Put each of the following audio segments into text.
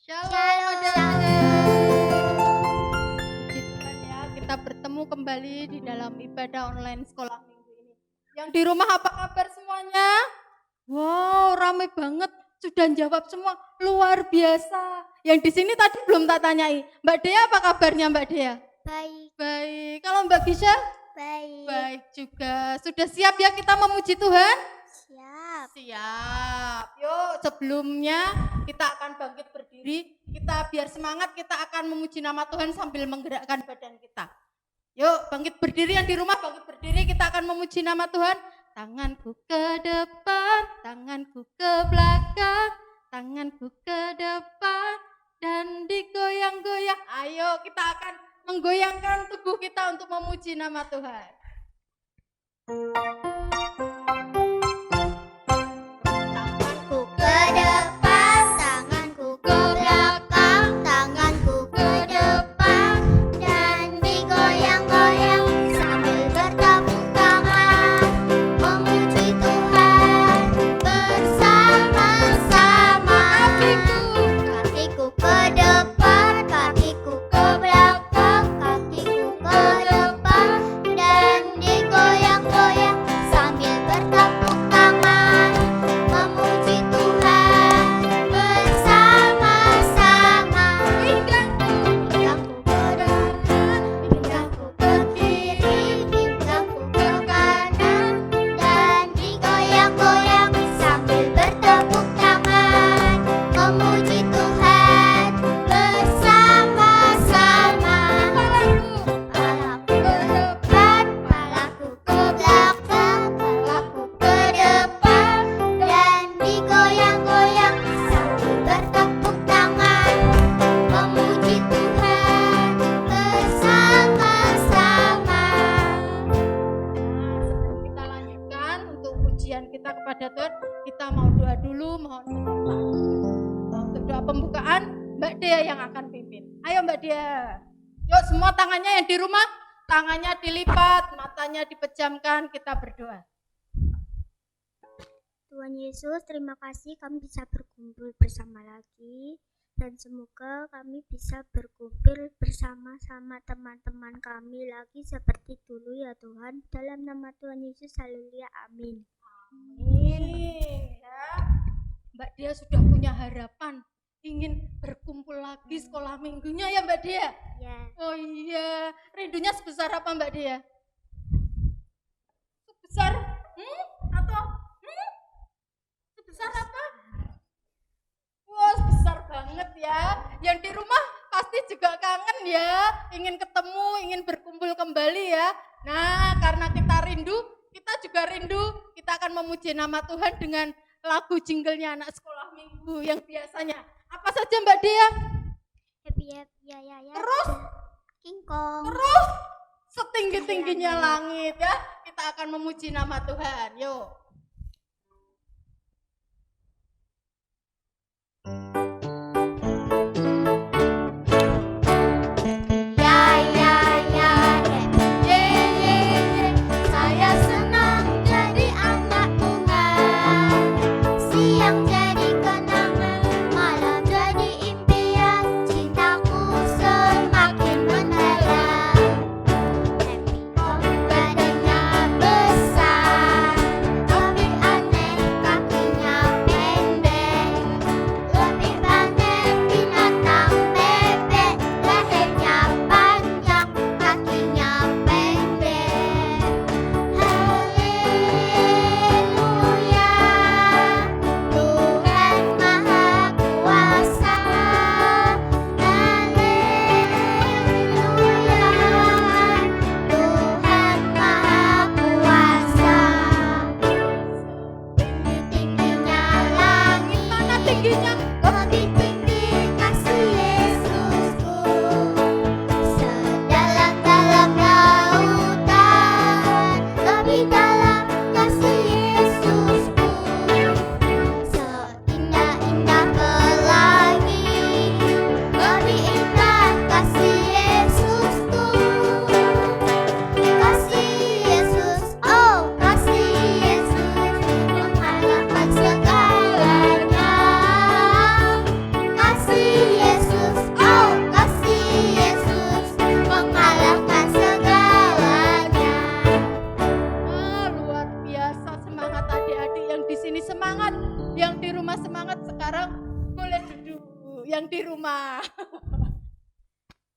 Shalom Shalom. Puji Tuhan ya, kita bertemu kembali di dalam ibadah online sekolah minggu ini. Yang di rumah apa kabar semuanya? Wow, ramai banget. Sudah jawab semua, luar biasa. Yang di sini tadi belum tak tanyai. Mbak Dea apa kabarnya Mbak Dea? Baik. Baik. Kalau Mbak Gisha? Baik. Baik juga. Sudah siap ya kita memuji Tuhan? Siap. Siap. Yuk, sebelumnya kita akan bangkit berdiri. Kita biar semangat, kita akan memuji nama Tuhan sambil menggerakkan badan kita. Yuk, bangkit berdiri yang di rumah, bangkit berdiri, kita akan memuji nama Tuhan. Tanganku ke depan, tanganku ke belakang, tanganku ke depan, dan digoyang-goyang. Ayo, kita akan menggoyangkan tubuh kita untuk memuji nama Tuhan. Tanganku ke depan, tanganku ke belakang, tanganku ke depan, dan digoyang-goyang sambil bertepuk tangan, memuji Tuhan bersama-sama. Kakiku ke depan, kakiku ke belakang, kakiku ke depan, dan digoyang-goyang sambil bertepuk tangan, memuji Tuhan bersama-sama. Pinggangku ke depan, pinggangku ke kiri, pinggangku ke kanan, dan digoyang-goyang sambil bertepuk tangan, memuji Tuhan bersama-sama. Palaku ke depan, palaku ke belakang, palaku ke depan, dan digoyang-goyang sambil bertepuk tangan, memuji Tuhan bersama-sama. Sebelum kita lanjutkan untuk pujian kita kepada Tuhan, kita mau doa dulu, mohon penyertaan. Untuk doa pembukaan, Mbak Dea yang akan pimpin. Ayo Mbak Dea. Yuk semua tangannya yang di rumah, tangannya dilipat, matanya dipejamkan, kita berdoa. Tuhan Yesus, terima kasih kami bisa berkumpul bersama lagi, dan semoga kami bisa berkumpul bersama-sama teman-teman kami lagi seperti dulu ya Tuhan. Dalam nama Tuhan Yesus, haleluya, amin. Amin. Ya. Mbak Dea sudah punya harapan, ingin berkumpul lagi sekolah minggunya ya Mbak Dea? Ya, Oh iya, rindunya sebesar apa Mbak Dea? Sebesar atau sebesar apa? Wah, sebesar banget ya. Yang di rumah pasti juga kangen ya, ingin ketemu, ingin berkumpul kembali ya. Nah, karena kita rindu, kita juga rindu, kita akan memuji nama Tuhan dengan lagu jinglenya anak sekolah minggu yang biasanya. Apa saja Mbak Dea? happy happy ya ya ya. Terus? King Kong. Terus setinggi-tingginya langit ya. Kita akan memuji nama Tuhan. Yuk. Ya ya ya ye ye ye, saya senang jadi anak Tuhan. Siang jadi kenangan, malam jadi impian, cintaku semakin mendalam. Happy Kong badannya besar, tapi aneh kakinya pendek. Lebih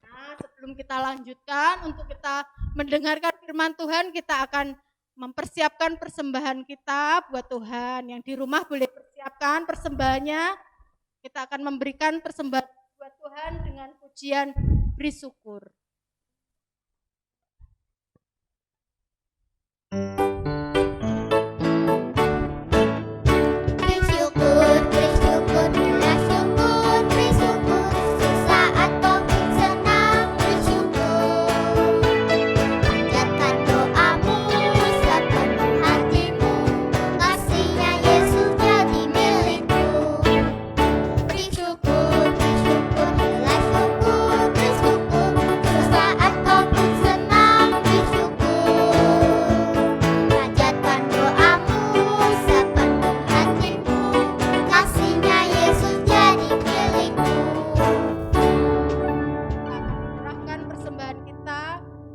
Nah, sebelum kita lanjutkan untuk kita mendengarkan firman Tuhan, kita akan mempersiapkan persembahan kita buat Tuhan. Yang di rumah boleh persiapkan persembahannya. Kita akan memberikan persembahan buat Tuhan dengan pujian beri syukur.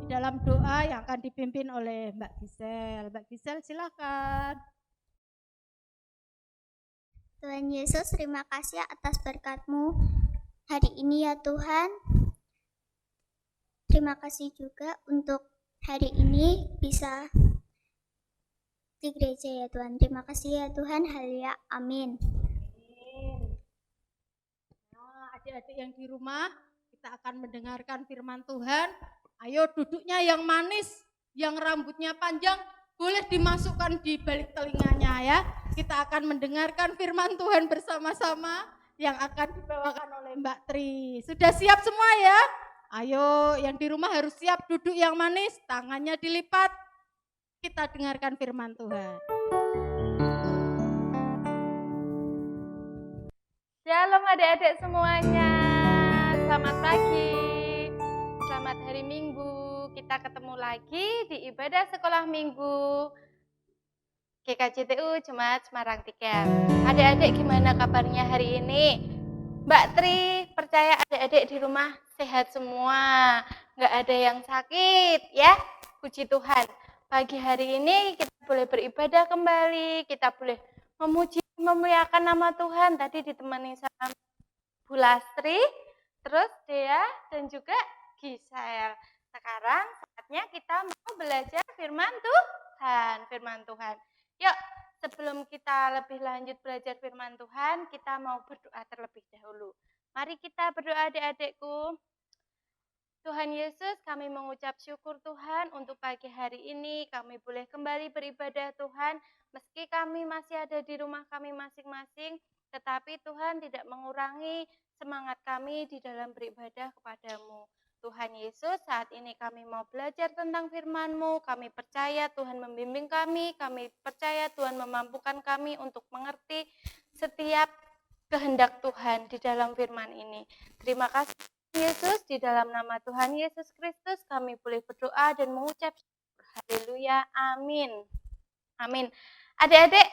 Dalam doa yang akan dipimpin oleh Mbak Gisel. Mbak Gisel, silakan. Tuhan Yesus, terima kasih atas berkat-Mu hari ini ya Tuhan. Terima kasih juga untuk hari ini bisa di gereja ya Tuhan. Terima kasih ya Tuhan. Haleluya. Amin. Nah, adik-adik yang di rumah, kita akan mendengarkan firman Tuhan. Ayo duduknya yang manis, yang rambutnya panjang, boleh dimasukkan di balik telinganya ya. Kita akan mendengarkan firman Tuhan bersama-sama yang akan dibawakan oleh Mbak Tri. Sudah siap semua ya? Ayo yang di rumah harus siap duduk yang manis, tangannya dilipat. Kita dengarkan firman Tuhan. Shalom adik-adik semuanya, selamat pagi. Selamat hari Minggu, kita ketemu lagi di ibadah sekolah Minggu GKJTU Jemaat Semarang 3. Adik-adik gimana kabarnya hari ini? Mbak Tri percaya adik-adik di rumah sehat semua, nggak ada yang sakit ya, puji Tuhan. Pagi hari ini kita boleh beribadah kembali, kita boleh memuji, memuliakan nama Tuhan. Tadi ditemani sama Bu Lastri, terus Dea dan juga Gisel. Sekarang saatnya kita mau belajar firman Tuhan. Yuk, sebelum kita lebih lanjut belajar firman Tuhan, kita mau berdoa terlebih dahulu. Mari kita berdoa adik-adikku. Tuhan Yesus, kami mengucap syukur Tuhan untuk pagi hari ini. Kami boleh kembali beribadah Tuhan, meski kami masih ada di rumah kami masing-masing, tetapi Tuhan tidak mengurangi semangat kami di dalam beribadah kepadamu. Tuhan Yesus, saat ini kami mau belajar tentang firman-Mu, kami percaya Tuhan membimbing kami percaya Tuhan memampukan kami untuk mengerti setiap kehendak Tuhan di dalam firman ini. Terima kasih Yesus, di dalam nama Tuhan Yesus Kristus kami boleh berdoa dan mengucap haleluya, amin. Amin. Adik-adik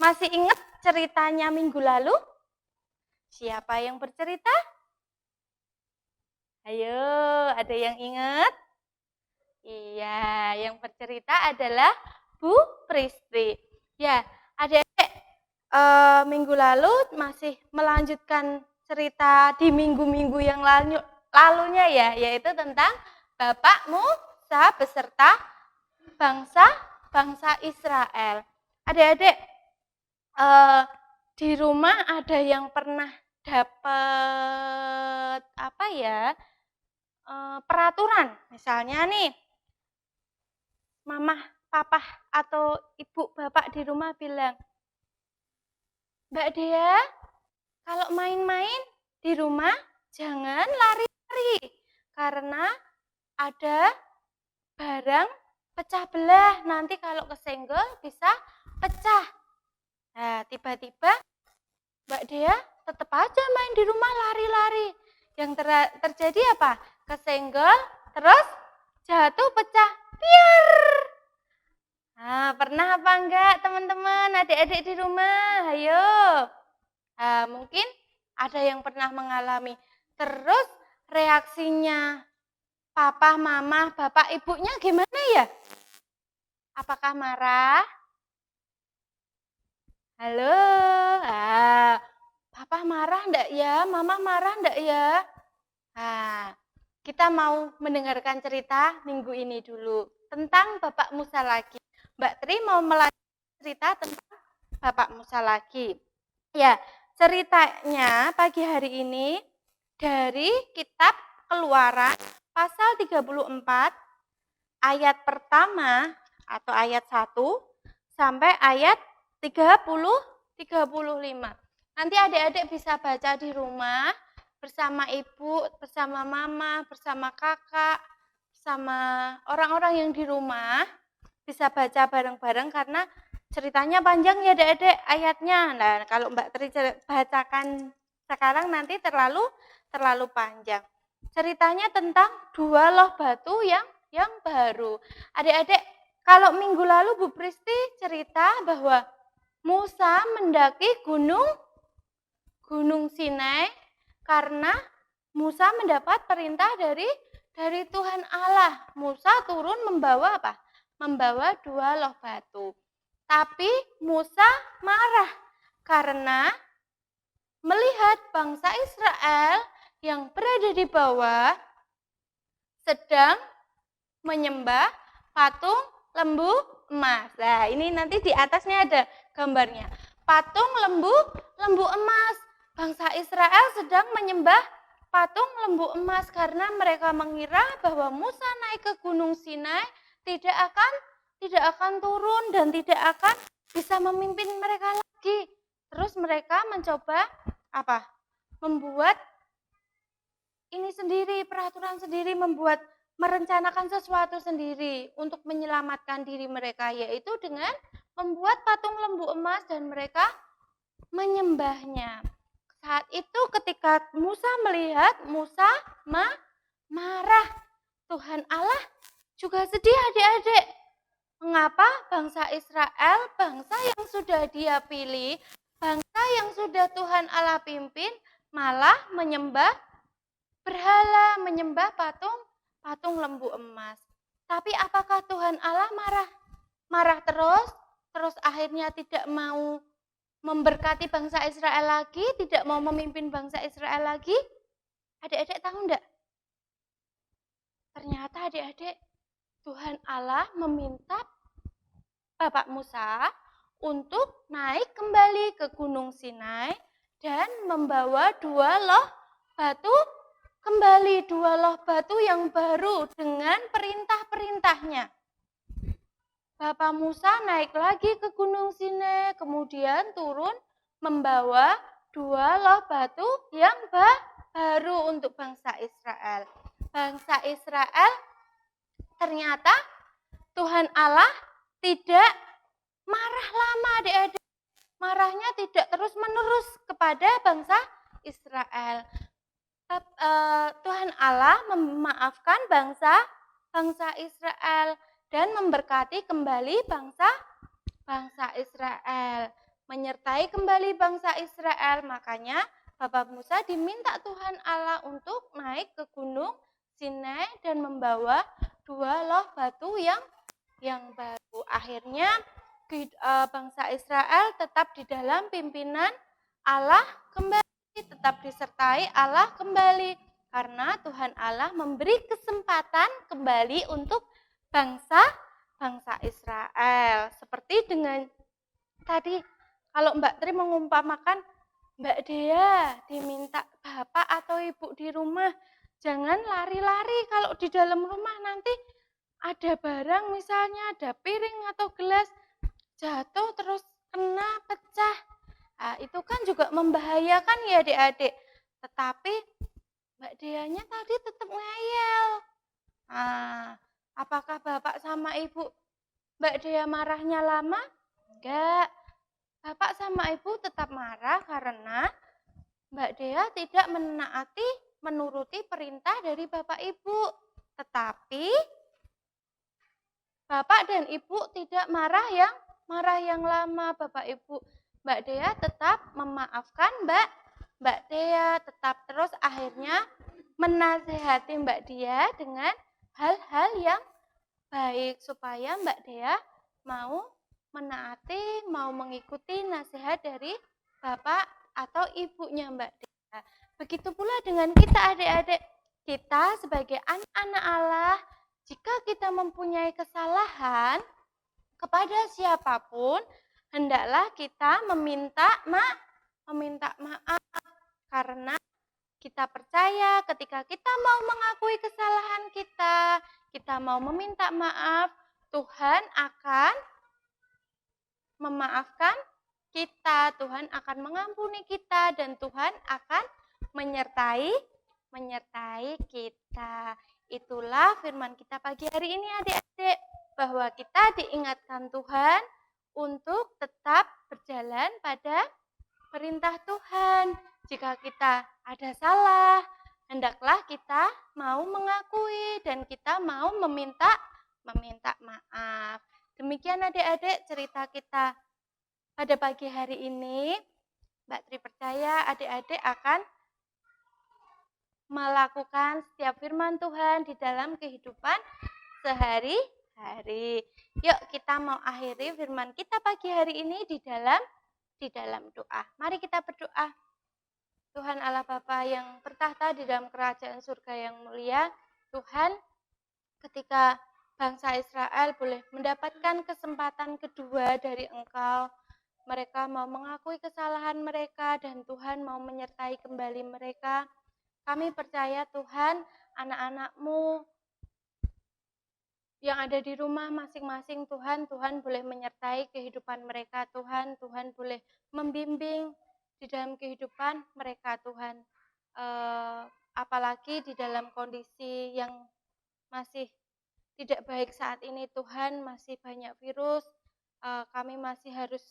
masih ingat ceritanya minggu lalu? Siapa yang bercerita? Ayo, ada yang ingat? Iya, yang bercerita adalah Bu Pristri. Ya, adik-adik minggu lalu masih melanjutkan cerita di minggu-minggu yang lalunya ya, yaitu tentang Bapak Musa beserta bangsa Israel. Adik-adik di rumah ada yang pernah dapat peraturan, misalnya nih, mama, papa atau ibu bapak di rumah bilang, Mbak Dea, kalau main-main di rumah jangan lari-lari karena ada barang pecah belah, nanti kalau kesenggol bisa pecah. Nah, tiba-tiba Mbak Dea tetap aja main di rumah lari-lari. Yang terjadi apa? Kesenggol, terus jatuh, pecah, piar. Nah, pernah apa enggak teman-teman, adik-adik di rumah? Ayo. Nah, mungkin ada yang pernah mengalami. Terus reaksinya papa, mama, bapak, ibunya gimana ya? Apakah marah? Halo? Papa marah enggak ya? Mama marah enggak ya? Nah, kita mau mendengarkan cerita minggu ini dulu tentang Bapak Musa lagi. Mbak Tri mau melanjutkan cerita tentang Bapak Musa lagi. Ya, ceritanya pagi hari ini dari kitab Keluaran pasal 34 ayat pertama atau ayat 1 sampai ayat 35. Nanti adik-adik bisa baca di rumah bersama ibu, bersama mama, bersama kakak, bersama orang-orang yang di rumah. Bisa baca bareng-bareng karena ceritanya panjang ya adik-adik ayatnya. Nah, kalau Mbak Tri bacakan sekarang nanti terlalu panjang. Ceritanya tentang 2 loh batu yang baru. Adik-adik, kalau minggu lalu Bu Pristi cerita bahwa Musa mendaki Gunung Sinai karena Musa mendapat perintah dari Tuhan Allah. Musa turun membawa apa? Membawa 2 loh batu. Tapi Musa marah karena melihat bangsa Israel yang berada di bawah sedang menyembah patung lembu emas. Nah, ini nanti di atasnya ada gambarnya. Patung lembu emas. Bangsa Israel sedang menyembah patung lembu emas karena mereka mengira bahwa Musa naik ke Gunung Sinai tidak akan turun dan tidak akan bisa memimpin mereka lagi. Terus mereka mencoba apa? Membuat ini sendiri, peraturan sendiri, merencanakan sesuatu sendiri untuk menyelamatkan diri mereka, yaitu dengan membuat patung lembu emas dan mereka menyembahnya. Saat itu ketika Musa melihat, Musa marah. Tuhan Allah juga sedih adik-adik. Mengapa bangsa Israel, bangsa yang sudah Dia pilih, bangsa yang sudah Tuhan Allah pimpin, malah menyembah berhala, menyembah patung lembu emas. Tapi apakah Tuhan Allah marah? Marah terus akhirnya tidak mau memberkati bangsa Israel lagi, tidak mau memimpin bangsa Israel lagi? Adik-adik tahu enggak? Ternyata adik-adik, Tuhan Allah meminta Bapak Musa untuk naik kembali ke Gunung Sinai dan membawa 2 loh batu kembali, 2 loh batu yang baru dengan perintah-perintahnya. Bapak Musa naik lagi ke Gunung Sinai, kemudian turun membawa 2 loh batu yang baru untuk bangsa Israel. Bangsa Israel ternyata Tuhan Allah tidak marah lama adik-adik. Marahnya tidak terus-menerus kepada bangsa Israel. Tuhan Allah memaafkan bangsa Israel dan memberkati kembali bangsa Israel, menyertai kembali bangsa Israel. Makanya Bapak Musa diminta Tuhan Allah untuk naik ke Gunung Sinai dan membawa 2 loh batu yang baru. Akhirnya bangsa Israel tetap di dalam pimpinan Allah kembali, tetap disertai Allah kembali, karena Tuhan Allah memberi kesempatan kembali untuk bangsa Israel. Seperti dengan tadi, kalau Mbak Tri mengumpamakan, Mbak Dea diminta bapak atau ibu di rumah, jangan lari-lari kalau di dalam rumah, nanti ada barang misalnya, ada piring atau gelas, jatuh terus kena pecah. Nah, itu kan juga membahayakan ya adik-adik. Tetapi Mbak Deanya tadi tetap ngeyel. Nah, apakah bapak sama ibu Mbak Dea marahnya lama? Enggak. Bapak sama ibu tetap marah karena Mbak Dea tidak menuruti perintah dari bapak ibu. Tetapi bapak dan ibu tidak marah yang lama. Bapak ibu Mbak Dea tetap memaafkan Mbak Dea, tetap terus akhirnya menasehati Mbak Dea dengan hal-hal yang baik supaya Mbak Dea mau menaati, mau mengikuti nasihat dari bapak atau ibunya Mbak Dea. Begitu pula dengan kita adik-adik. kita sebagai anak-anak Allah, jika kita mempunyai kesalahan kepada siapapun, hendaklah kita meminta maaf. Karena kita percaya ketika kita mau mengakui kesalahan kita mau meminta maaf, Tuhan akan memaafkan kita, Tuhan akan mengampuni kita, dan Tuhan akan menyertai kita. Itulah firman kita pagi hari ini adik-adik, bahwa kita diingatkan Tuhan untuk tetap berjalan pada perintah Tuhan. Jika kita ada salah, hendaklah kita mau mengakui dan kita mau meminta maaf. Demikian adik-adik cerita kita pada pagi hari ini. Mbak Tri percaya adik-adik akan melakukan setiap firman Tuhan di dalam kehidupan sehari-hari. Yuk kita mau akhiri firman kita pagi hari ini di dalam doa. Mari kita berdoa. Tuhan Allah Bapa yang bertahta di dalam kerajaan surga yang mulia, Tuhan, ketika bangsa Israel boleh mendapatkan kesempatan kedua dari Engkau, mereka mau mengakui kesalahan mereka dan Tuhan mau menyertai kembali mereka. Kami percaya Tuhan, anak-anak-Mu yang ada di rumah masing-masing, Tuhan boleh menyertai kehidupan mereka, Tuhan boleh membimbing di dalam kehidupan mereka, Tuhan. Apalagi di dalam kondisi yang masih tidak baik saat ini, Tuhan, masih banyak virus, kami masih harus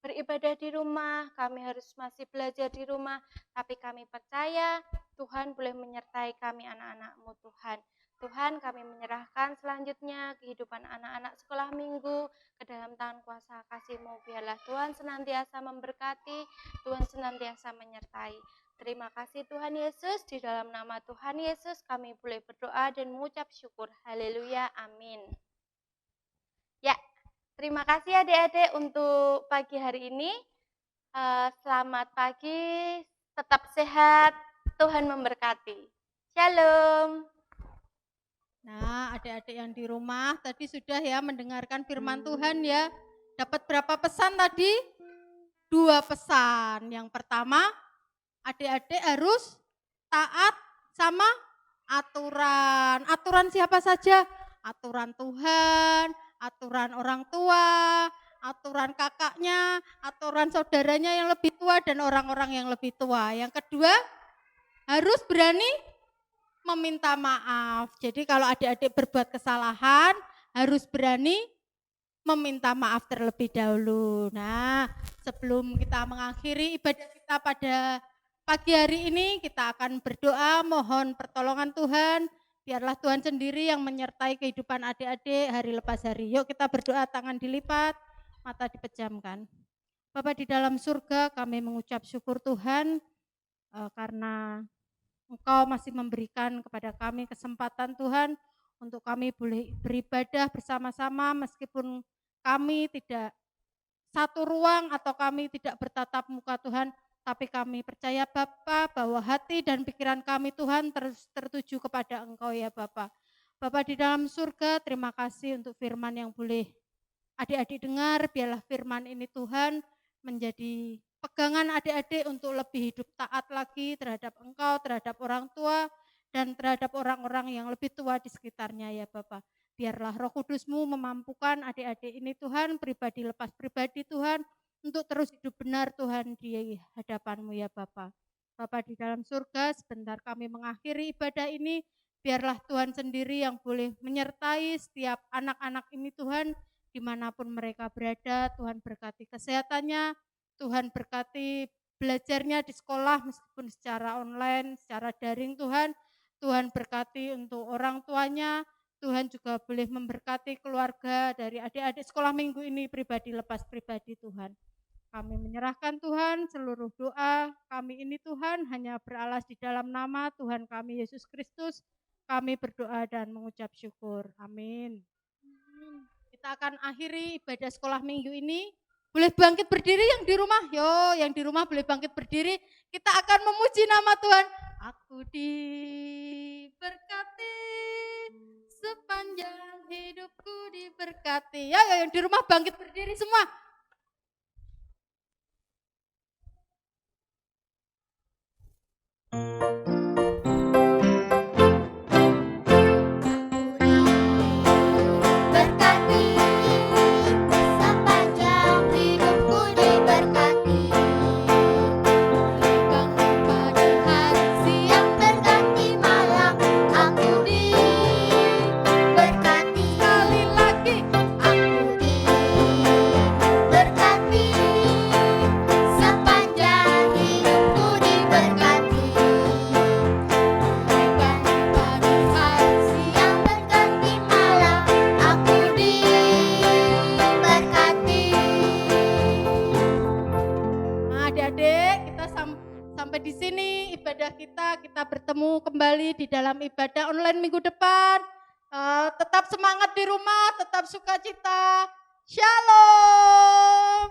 beribadah di rumah, kami harus masih belajar di rumah, tapi kami percaya Tuhan boleh menyertai kami anak-anak-Mu, Tuhan. Tuhan, kami menyerahkan selanjutnya kehidupan anak-anak sekolah minggu ke dalam tangan kuasa kasih-Mu. Biarlah Tuhan senantiasa memberkati, Tuhan senantiasa menyertai. Terima kasih Tuhan Yesus, di dalam nama Tuhan Yesus kami boleh berdoa dan mengucap syukur. Haleluya, amin. Ya, terima kasih adik-adik untuk pagi hari ini. Selamat pagi, tetap sehat, Tuhan memberkati. Shalom. Nah, adik-adik yang di rumah tadi sudah ya mendengarkan firman Tuhan ya. Dapat berapa pesan tadi? 2 pesan. Yang pertama, adik-adik harus taat sama aturan. Aturan siapa saja? Aturan Tuhan, aturan orang tua, aturan kakaknya, aturan saudaranya yang lebih tua dan orang-orang yang lebih tua. Yang kedua, harus berani meminta maaf. Jadi kalau adik-adik berbuat kesalahan, harus berani meminta maaf terlebih dahulu. Nah, sebelum kita mengakhiri ibadah kita pada pagi hari ini, kita akan berdoa mohon pertolongan Tuhan. Biarlah Tuhan sendiri yang menyertai kehidupan adik-adik hari lepas hari. Yuk kita berdoa, tangan dilipat, mata dipejamkan. Bapa di dalam surga, kami mengucap syukur Tuhan karena Engkau masih memberikan kepada kami kesempatan Tuhan untuk kami boleh beribadah bersama-sama meskipun kami tidak satu ruang atau kami tidak bertatap muka Tuhan, tapi kami percaya Bapa bahwa hati dan pikiran kami Tuhan terus tertuju kepada Engkau ya Bapa. Bapa di dalam surga, terima kasih untuk firman yang boleh adik-adik dengar. Biarlah firman ini Tuhan menjadi pegangan adik-adik untuk lebih hidup taat lagi terhadap Engkau, terhadap orang tua, dan terhadap orang-orang yang lebih tua di sekitarnya ya Bapak. Biarlah Roh Kudus-Mu memampukan adik-adik ini Tuhan, pribadi lepas pribadi Tuhan, untuk terus hidup benar Tuhan di hadapan-Mu ya Bapak. Bapak di dalam surga, sebentar kami mengakhiri ibadah ini, biarlah Tuhan sendiri yang boleh menyertai setiap anak-anak ini Tuhan, dimanapun mereka berada. Tuhan berkati kesehatannya, Tuhan berkati belajarnya di sekolah meskipun secara online, secara daring Tuhan. Tuhan berkati untuk orang tuanya, Tuhan juga boleh memberkati keluarga dari adik-adik sekolah minggu ini pribadi lepas pribadi Tuhan. Kami menyerahkan Tuhan seluruh doa kami ini Tuhan hanya beralas di dalam nama Tuhan kami Yesus Kristus. Kami berdoa dan mengucap syukur. Amin. Kita akan akhiri ibadah sekolah minggu ini. Boleh bangkit berdiri yang di rumah? Yo, yang di rumah boleh bangkit berdiri. Kita akan memuji nama Tuhan. Aku diberi diberkati. Ya, yang di rumah bangkit berdiri semua. Berkati sepanjang hidupku diberkati. Bangun pagi hari siang berganti malam aku diberkati. Sekali lagi. Aku diberkati sepanjang hidupku diberkati. Berganti pagi hari siang berganti malam aku diberkati. Nah, adik-adik, kita sampai di sini ibadah kita. Kita bertemu kembali di dalam ibadah online minggu depan. Tetap semangat di rumah, tetap sukacita. Shalom.